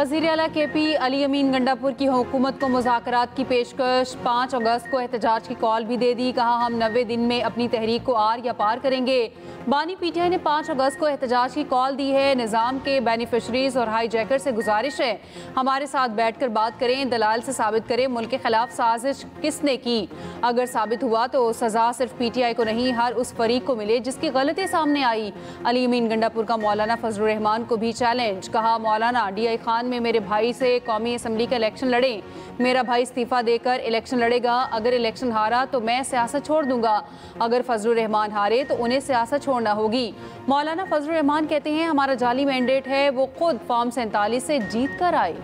वज़ीर आला KP अली अमीन गंडापुर की हुकूमत को मुज़ाकरात की पेशकश। 5 अगस्त को एहतजाज की कॉल भी दे दी। कहा हम 90 दिन में अपनी तहरीक को आर या पार करेंगे। बानी PTI ने 5 अगस्त को एहतजाज की कॉल दी है। निज़ाम के बेनिफिशरीज और हाईजैकर से गुजारिश है हमारे साथ बैठ कर बात करें, दलाल से साबित करें मुल्क के खिलाफ साजिश किसने की। अगर साबित हुआ तो सज़ा सिर्फ PTI को नहीं हर उस फरीक को मिले जिसकी गलती सामने आई। अली अमीन गंडापुर का मौलाना फजलुर रहमान को भी चैलेंज। कहा मौलाना DI खान में मेरे भाई से कौमी असम्बली का इलेक्शन लड़ें, मेरा भाई इस्तीफा देकर इलेक्शन लड़ेगा। अगर इलेक्शन हारा तो मैं सियासत छोड़ दूंगा, अगर फजलुर रहमान हारे तो उन्हें सियासत छोड़ना होगी। मौलाना फजलुर रहमान कहते हैं हमारा जाली मैंडेट है, वो खुद फॉर्म 47 से जीत कर आए।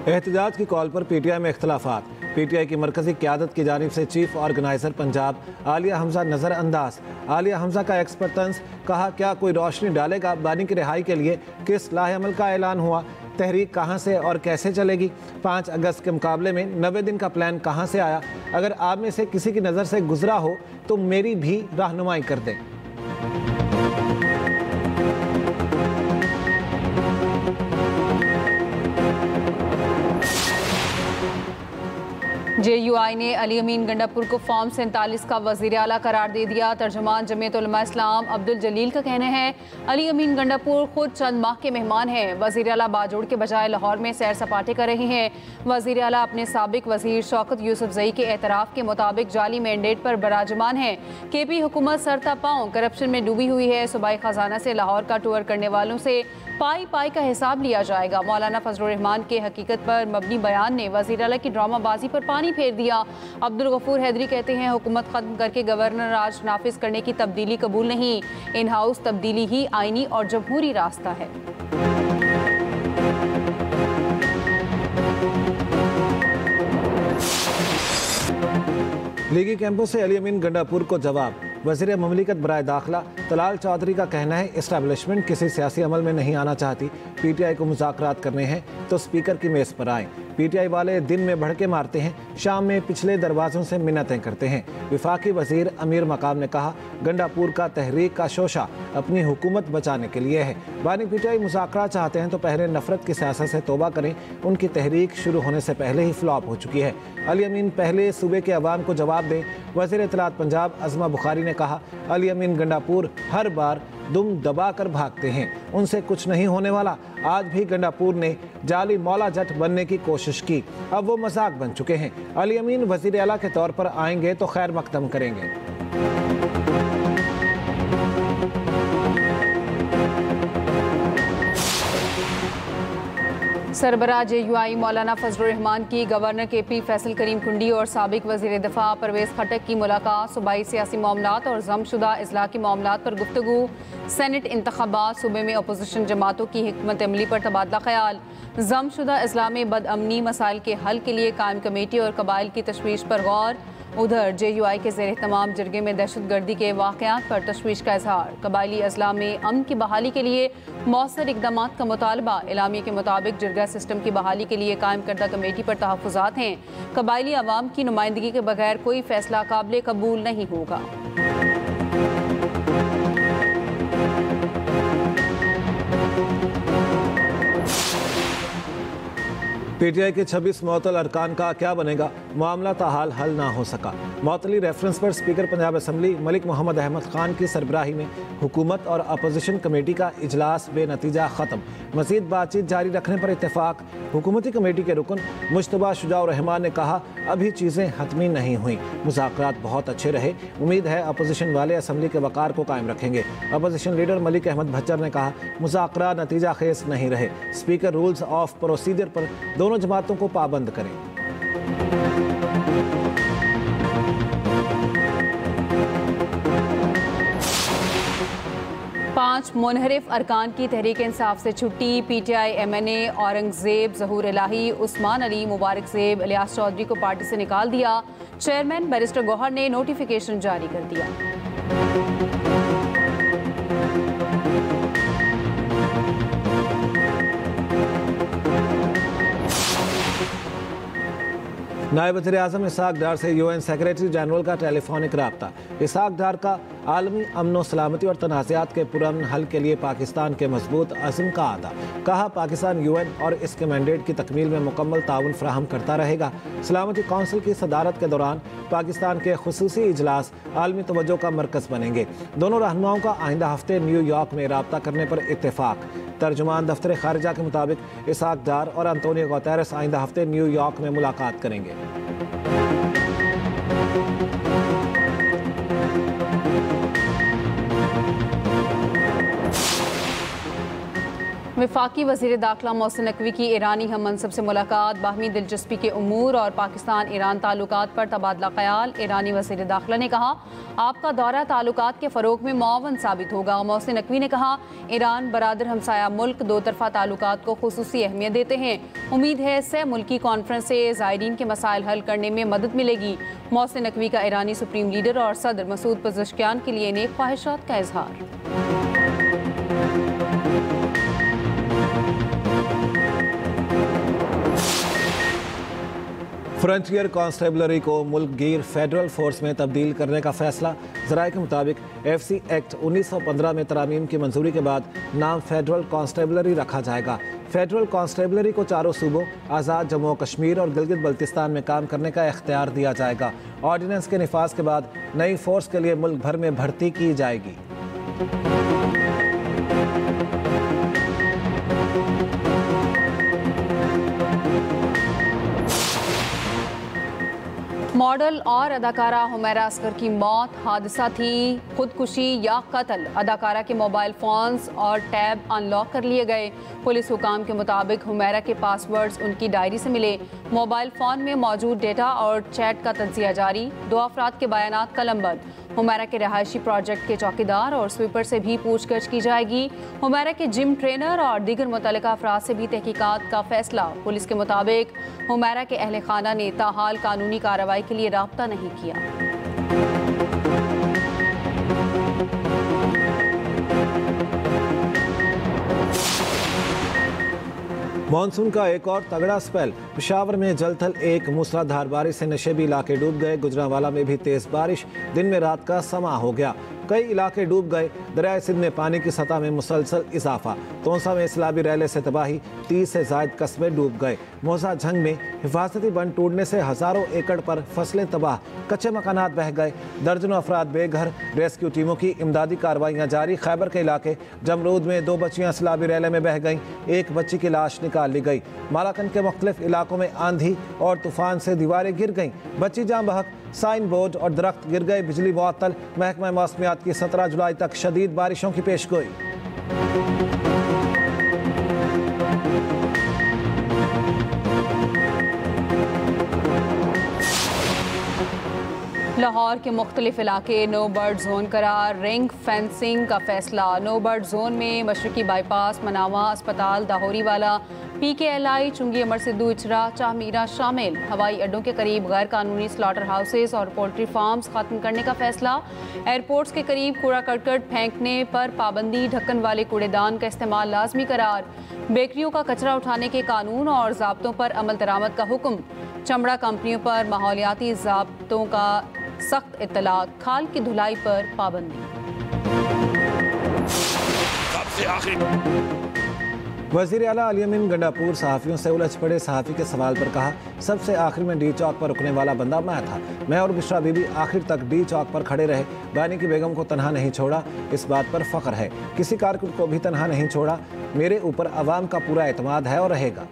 एहतजाज की कॉल पर PTI में इख्तलाफात। PTI की मरकजी क़यादत की जानिब से चीफ ऑर्गेनाइजर पंजाब आलिया हमजा नज़रअंदाज। आलिया हमजा का एक्सपर्ट तंज। कहा क्या कोई रोशनी डालेगा बानी की रिहाई के लिए किस लाहे अमल का ऐलान हुआ, तहरीक कहाँ से और कैसे चलेगी। 5 अगस्त के मुकाबले में 90 दिन का प्लान कहाँ से आया। अगर आप में से किसी की नज़र से गुजरा हो तो मेरी भी रहनुमाई कर दें। JUI ने अली अमीन गंडापुर को फॉर्म 47 का वज़ीर आला करार दे दिया। तर्जुमान जमीयत उलमा इस्लाम अब्दुल जलील का कहना है अली अमीन गंडापुर खुद चंद माह के मेहमान हैं। वज़ीर आला बाजोड़ के बजाय लाहौर में सैर सपाटे कर रहे हैं। वज़ीर आला अपने साबिक वज़ीर शौकत यूसुफजई के एतराफ़ के मुताबिक जाली मैंडेट पर बराजमान है। KP हुकूमत सरता पाँव करप्शन में डूबी हुई है। सूबाई खजाना से लाहौर का टूर करने वालों से पाई पाई का हिसाब लिया जाएगा। मौलाना फजलुर रहमान के हकीकत पर मबनी बयान ने वज़ीर आला की ड्रामाबाजी पर पानी फेर दिया। अब्दुल गफूर हैदरी कहते हैं हुकूमत खत्म करके गवर्नर राज नाफिज करने की तब्दीली कबूल नहीं, इन हाउस तब्दीली ही आईनी और जमहूरी रास्ता है। लीगी कैंपों से अली अमीन गंडापुर को जवाब। वज़ीर ममलिकत बराए दाखिला तलाल चौधरी का कहना है इस्टेब्लिशमेंट किसी सियासी अमल में नहीं आना चाहती। PTI को मुज़ाकरात करने हैं तो स्पीकर की मेज़ पर आएँ। PTI वाले दिन में भड़के मारते हैं, शाम में पिछले दरवाज़ों से मिन्नतें करते हैं। विफाकी वज़ीर अमीर मकाम ने कहा गंडापुर का तहरीक का शोशा अपनी हुकूमत बचाने के लिए है। बानी PTI मुज़ाकरात चाहते हैं तो पहले नफरत की सियासत से तौबा करें, उनकी तहरीक शुरू होने से पहले ही फ्लॉप हो चुकी है। अली अमीन पहले सूबे के अवाम को जवाब दें। वज़ीर इत्तलात पंजाब अज़मा बुखारी ने कहा अली अमीन गंडापुर हर बार दुम दबा कर भागते हैं, उनसे कुछ नहीं होने वाला। आज भी गंडापुर ने जाली मौला जट बनने की कोशिश की, अब वो मजाक बन चुके हैं। अली अमीन वज़ीर आला के तौर पर आएंगे तो खैर मकदम करेंगे। सरबराह JUI मौलाना फजलुर रहमान की गवर्नर KP फैसल करीम कुंडी और साबिक वज़ीर दिफा परवेज़ खटक की मुलाकात। सूबाई सियासी मामलात और जमशुदा इजला की मामलात पर गुफ्तगू। सेनेट इंतखाबात सूबे में अपोजिशन जमातों की हिकमत अमली पर तबादला ख्याल। जमशुदा इजला में बदअमनी मसाइल के हल के लिए कायम कमेटी और कबाइल की तशवीश पर गौर। उधर JUI के ज़ेर तमाम जरगे में दहशतगर्दी के वाक़यात पर तशवीश का इजहार। कबायली अजला में अमन की बहाली के लिए मौसर इक़दामात का मुतालबा। एलामिया के मुताबिक जरगा सिस्टम की बहाली के लिए कायम करदा कमेटी पर तहफ़्फ़ुज़ात हैं। कबायली अवाम की नुमाइंदगी के बगैर कोई फैसला काबिल कबूल नहीं होगा। PTI के 26 मुअत्तल अरकान का क्या बनेगा, मामला ताहाल हल ना हो सका। मुअत्तली रेफरेंस पर स्पीकर पंजाब असम्बली मलिक मोहम्मद अहमद खान की सरबराही में हुकूमत और अपोजिशन कमेटी का इजलास बेनतीजा ख़त्म। मज़ीद बातचीत जारी रखने पर इत्तेफाक। हुकूमती कमेटी के रुकन मुश्तबा शुजाउर रहमान ने कहा अभी चीज़ें हतमी नहीं हुई, मुज़ाकरात बहुत अच्छे रहे, उम्मीद है अपोजिशन वाले असम्बली के वक़ार को कायम रखेंगे। अपोजिशन लीडर मलिक अहमद भच्चर ने कहा मुज़ाकरात नतीजा खेज नहीं रहे, स्पीकर रूल्स ऑफ प्रोसीजर पर दोनों जमातों को पाबंद करें। पांच मुनहरिफ अरकान की तहरीक इंसाफ से छुट्टी। PTI MNA औरंगजेब, ज़हूर इलाही, उस्मान अली, मुबारक ज़ेब, इलियास चौधरी को पार्टी से निकाल दिया। चेयरमैन बैरिस्टर गौहर ने नोटिफिकेशन जारी कर दिया। नायब वज़ीर-ए-आज़म इसहाक डार से UN सेक्रेटरी जनरल का टेलीफोनिक रब्ता। इसहाक डार का आलमी अमन सलामती और तनाज़ात के पुरअमन हल के लिए पाकिस्तान के मजबूत अज़्म का अदा। कहा पाकिस्तान UN और इसके मैंडेट की तकमील में मुकम्मल ताउन फराहम करता रहेगा। सलामती कौंसिल की सदारत के दौरान पाकिस्तान के खुसूसी इजलास आलमी तवज्जो का मरकज़ बनेंगे। दोनों रहनुमाओं का आइंदा हफ्ते न्यूयॉर्क में रब्ता करने पर इत्तेफाक। तर्जुमान दफ्तर खारिजा के मुताबिक इसहाक डार और अंतोनियो गुतेरेस आइंदा हफ्ते न्यूयॉर्क में मुलाकात करेंगे। वफाकी वज़ीर दाखिला मोहसिन नकवी की ईरानी हम मनसब से मुलाकात। बाहमी दिलचस्पी के उमूर और पाकिस्तान ईरान ताल्लुकात पर तबादला ख्याल। ईरानी वज़ीर दाखिला ने कहा आपका दौरा ताल्लुकात के फ़रोग में मुआवन साबित होगा। मोहसिन नकवी ने कहा ईरान बरादर हमसाया मुल्क दो तरफ़ा ताल्लुकात को खुसूसी अहमियत देते हैं। उम्मीद है सह मुल्की कॉन्फ्रेंस से ज़ायरीन के मसाइल हल करने में मदद मिलेगी। मोहसिन नकवी का ईरानी सुप्रीम लीडर और सदर मसूद पज़ेश्कियान के लिए नेक ख्वाहिशात का इजहार। फ्रंटियर कांस्टेबलरी को मुल्क गिर फेडरल फोर्स में तब्दील करने का फैसला। ज़राए के मुताबिक FC एक्ट 1915 में तरामीम की मंजूरी के बाद नाम फेडरल कांस्टेबलरी रखा जाएगा। फेडरल कांस्टेबलरी को चारों सूबों आज़ाद जम्मू और कश्मीर और गिलगित बल्तिस्तान में काम करने का इख्तियार दिया जाएगा। ऑर्डिनेंस के निफाज के बाद नई फोर्स के लिए मुल्क भर में भर्ती की जाएगी। मॉडल और अदाकारा हुमैरा असगर की मौत हादसा थी, खुदकुशी या कत्ल। अदाकारा के मोबाइल फ़ोन्स और टैब अनलॉक कर लिए गए। पुलिस हुकाम के मुताबिक हुमैरा के पासवर्ड्स उनकी डायरी से मिले। मोबाइल फ़ोन में मौजूद डेटा और चैट का तज्जिया जारी। 2 अफराद के बयानात कलमबंद। हुमैरा के रहायशी प्रोजेक्ट के चौकीदार और स्वीपर से भी पूछगछ की जाएगी। हुमैरा के जिम ट्रेनर और दीगर मुतल्लिका अफराद से भी तहकीकात का फैसला। पुलिस के मुताबिक हुमैरा के अहले खाना ने ताहाल कानूनी कार्रवाई के लिए राब्ता नहीं किया। मानसून का एक और तगड़ा स्पेल। पेशावर में जलथल एक मूसलाधार बारिश से नशेबी इलाके डूब गए। गुजरांवाला में भी तेज बारिश, दिन में रात का समा हो गया। कई इलाके डूब गए। दरियाए सिंध में पानी की सतह में मुसलसल इजाफा। तोंसा में इस्लाबी रैले से तबाही, 30 से जायद कस्बे डूब गए। मोजा झंग में हिफाजती बंद टूटने से हजारों एकड़ पर फसलें तबाह, कच्चे मकानात बह गए। दर्जनों अफराद बेघर। रेस्क्यू टीमों की इमदादी कार्रवाइयाँ जारी। खैबर के इलाके जमरूद में 2 बच्चियाँ इस्लाबी रैले में बह गईं। एक बच्ची की लाश निकाल ली गई। मालाकन के मुख्तलिफ इलाकों में आंधी और तूफान से दीवारें गिर गईं। बच्ची जान बहक, साइन बोर्ड और दरख्त गिर गए। बिजली मुअत्तल। महकमा मौसमियात की 17 जुलाई तक शदीद बारिशों की पेशगोई। लाहौर के मुख्तलिफ इलाके नो बर्ड जोन करार। रिंग फेंसिंग का फैसला। नो बर्ड जोन में मशरकी बाईपास, मनावा अस्पताल, दाहोरी वाला, PKLI, चुंगी, अमर सिद्धू, इचरा, चामीरा शामिल। हवाई अड्डों के करीब गैर कानूनी स्लॉटर हाउसेस और पोल्ट्री फार्म्स खत्म करने का फैसला। एयरपोर्ट्स के करीब कूड़ा करकट फेंकने पर पाबंदी। ढक्कन वाले कूड़ेदान का इस्तेमाल लाजमी करार। बेकरियों का कचरा उठाने के कानून और ज़ाब्तों पर अमल दरामद का हुक्म। चमड़ा कंपनियों पर माहौलियाती ज़ाब्तों का सख्त इत्तलाक। खाल की धुलाई पर पाबंदी। वज़ीर आला अली अमीन गंडापुर सहाफ़ियों से उलझ पड़े। सहाफ़ी के सवाल पर कहा सबसे आखिर में डी चौक पर रुकने वाला बंदा मैं था। मैं और बिश्रा बीबी आखिर तक डी चौक पर खड़े रहे। बानी की बेगम को तनहा नहीं छोड़ा, इस बात पर फ़ख्र है। किसी कारकुन को भी तनहा नहीं छोड़ा। मेरे ऊपर अवाम का पूरा एतमाद है और रहेगा।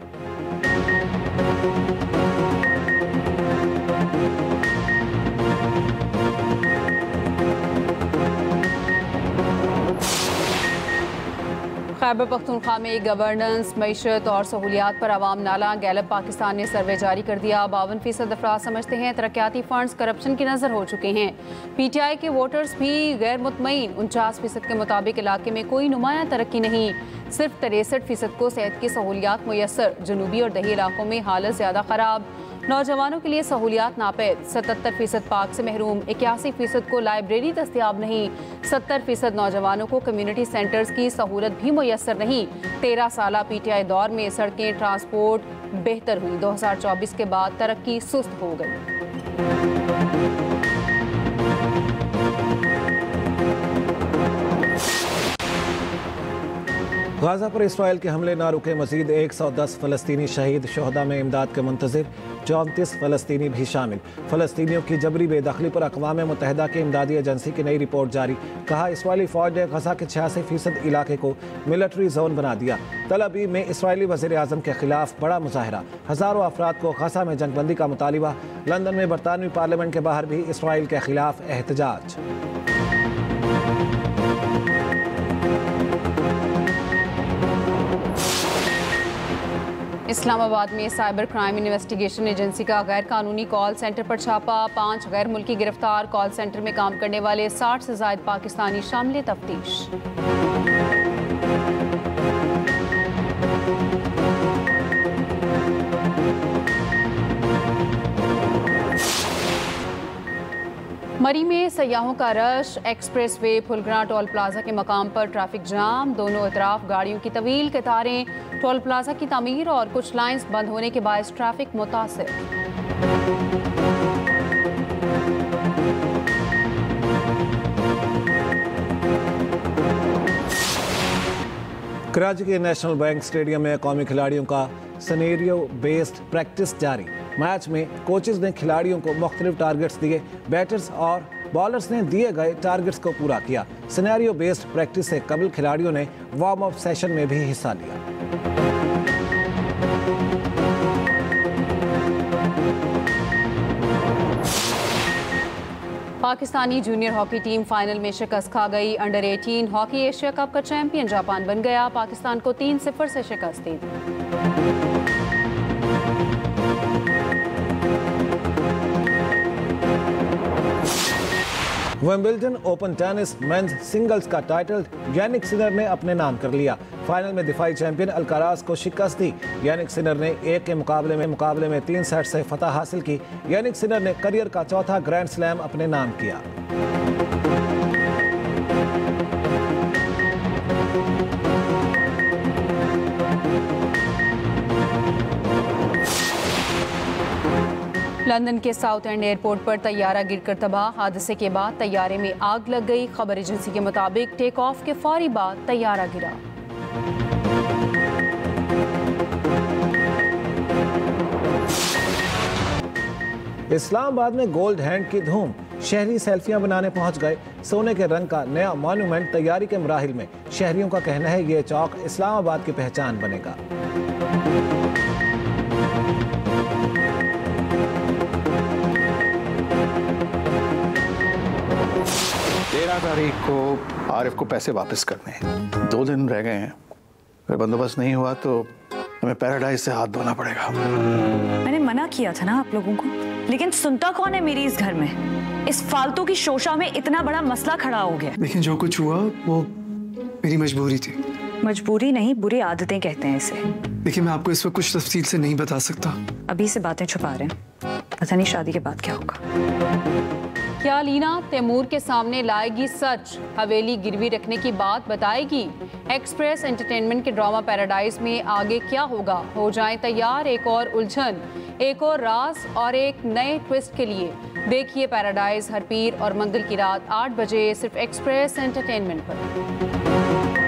खैबर पख्तूनख्वा में गवर्नेंस, मईशत और सहूलियात पर अवाम नाला। गैलप पाकिस्तान ने सर्वे जारी कर दिया। 52% अफराद समझते हैं तरक्याती फंड्स करप्शन की नज़र हो चुके हैं। PTI के वोटर्स भी गैर मुतमईन। 49% के मुताबिक इलाके में कोई नुमाया तरक्की नहीं। सिर्फ 63% को सेहत की सहूलियात मुयसर। जनूबी और दही इलाकों में हालत ज़्यादा ख़राब। नौजवानों के लिए सहूलियात नापेद, 77% पार्क से महरूम, 81% को लाइब्रेरी दस्तियाब नहीं, 70% नौजवानों को कम्युनिटी सेंटर्स की सहूलत भी मुयसर नहीं। 13 साल PTI दौर में सड़कें ट्रांसपोर्ट बेहतर हुई, 2024 के बाद तरक्की सुस्त हो गई। गाजा पर इसराइल के हमले ना रुके, मजीद 110 फ़लस्तीनी शहीद, शोहदा में इमदाद के मुंतज़िर 34 फ़लस्तीनी भी शामिल। फ़लस्तीनियों की जबरी बेदखली पर अक़वाम मुत्तहिदा की इमदादी एजेंसी की नई रिपोर्ट जारी, कहा इसराइली फ़ौज ने गजा के 86% इलाके को मिलिट्री जोन बना दिया। तल अवीव में इसराइली वज़ीर आज़म के खिलाफ बड़ा मुजाहरा, हज़ारों अफराद को गजा में जंगबंदी का मुतालिबा। लंदन में बरतानवी पार्लियामेंट के बाहर भी इसराइल के खिलाफ एहतजाज। इस्लामाबाद में साइबर क्राइम इन्वेस्टिगेशन एजेंसी का गैर कानूनी कॉल सेंटर पर छापा, 5 गैर मुल्की गिरफ्तार, कॉल सेंटर में काम करने वाले 60 से ज़ायद पाकिस्तानी शामिल तफ्तीश। मरी में सयाहों का rush, expressway Phulgran toll plaza के मकाम पर ट्रैफिक जाम, दोनों तरफ गाड़ियों की तवील कतारें, टोल प्लाजा की तामीर और कुछ लाइंस बंद होने के बायस ट्रैफिक मुतासिर। कराची के नेशनल बैंक स्टेडियम में कौमी खिलाड़ियों का सिनेरियो बेस्ड प्रैक्टिस जारी। मैच में कोचेज ने खिलाड़ियों को मुख्तलिफ टारगेट्स दिए, बैटर्स और बॉलर्स ने दिए गए टारगेट्स को पूरा किया। सिनेरियो बेस्ड प्रैक्टिस से कबल खिलाड़ियों ने वार्म अप सेशन में भी हिस्सा लिया। Pakistani junior hockey team final में शिकस्त खा गई। अंडर 18 हॉकी एशिया कप का चैंपियन जापान बन गया, पाकिस्तान को 3-0 से शिकस्त दी। Wimbledon open tennis men's singles का टाइटल यानिक सिनर ने अपने नाम कर लिया। फाइनल में दिफाई चैंपियन अल्काराज को शिकस्त दी। यानिक सिनर ने एक के मुकाबले में 3 सेट से फतह हासिल की। यानिक सिनर ने करियर का चौथा ग्रैंड स्लैम अपने नाम किया। लंदन के साउथ एंड एयरपोर्ट पर तैयारा गिरकर तबाह, हादसे के बाद तैयारे में आग लग गई। खबर एजेंसी के मुताबिक टेक ऑफ के फौरी बाद तैयारा गिरा। इस्लामाबाद में गोल्ड हैंड की धूम, शहरी सेल्फियां बनाने पहुंच गए। सोने के रंग का नया मॉन्यूमेंट तैयारी के मराहिल में, शहरियों का कहना है ये चौक इस्लामाबाद की पहचान बनेगा। 13 तारीख को आरिफ को पैसे वापस करने हैं। 2 दिन रह गए हैं, अगर बंदोबस्त नहीं हुआ तो हमें पैराडाइज से हाथ धोना पड़ेगा। मैंने मना किया था ना आप लोगों को, लेकिन सुनता कौन है मेरी इस घर में। इस फालतू की शोशा में इतना बड़ा मसला खड़ा हो गया। लेकिन जो कुछ हुआ वो मेरी मजबूरी थी। मजबूरी नहीं, बुरी आदतें कहते हैं इसे। देखिए, मैं आपको इस वक्त कुछ तफसील से नहीं बता सकता। अभी से बातें छुपा रहे हैं, पता नहीं शादी के बाद क्या होगा। क्या लीना तैमूर के सामने लाएगी सच, हवेली गिरवी रखने की बात बताएगी। एक्सप्रेस एंटरटेनमेंट के ड्रामा पैराडाइज में आगे क्या होगा, हो जाएं तैयार एक और उलझन, एक और राज और एक नए ट्विस्ट के लिए। देखिए पैराडाइज हर पीर और मंगल की रात 8 बजे सिर्फ एक्सप्रेस एंटरटेनमेंट पर।